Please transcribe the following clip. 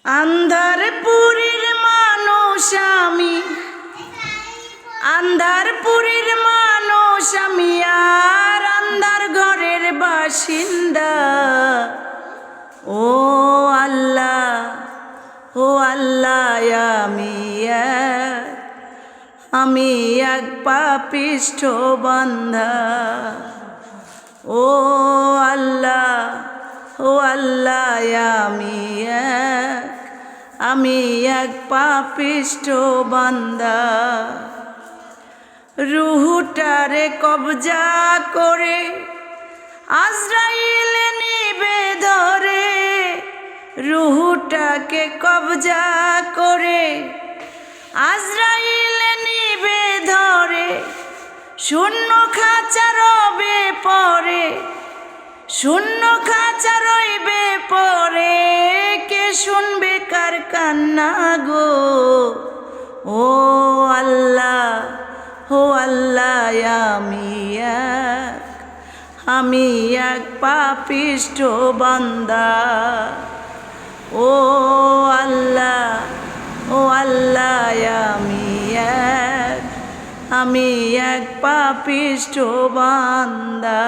আন্ধারপুরীর মানুষ আমি, আন্ধারপুরীর মানুষ আমি, আর আন্ধার ঘরের বাসিন্দা। ও আল্লাহ, ও আল্লাহ, আমি এক পাপিষ্ঠ বান্দা। ও আল্লাহ, ও আল্লাহ, আমি এক পাপিষ্ঠ বান্দা। রুহটারে কবজা করে আজরাইল নিবে ধরে, রুহটাকে কবজা করে আজরাইল নিবে ধরে। শূন্য খাঁচা রবে পরে, শূন্য খাঁচা রইবে পরে, কে শুনবে কার কান্না গো। ও আল্লাহ, ও আল্লাহ, আমি এক পাপিষ্ঠ বান্দা। ও আল্লাহ, ও আল্লাহ, আমি এক পাপিষ্ঠ বান্দা।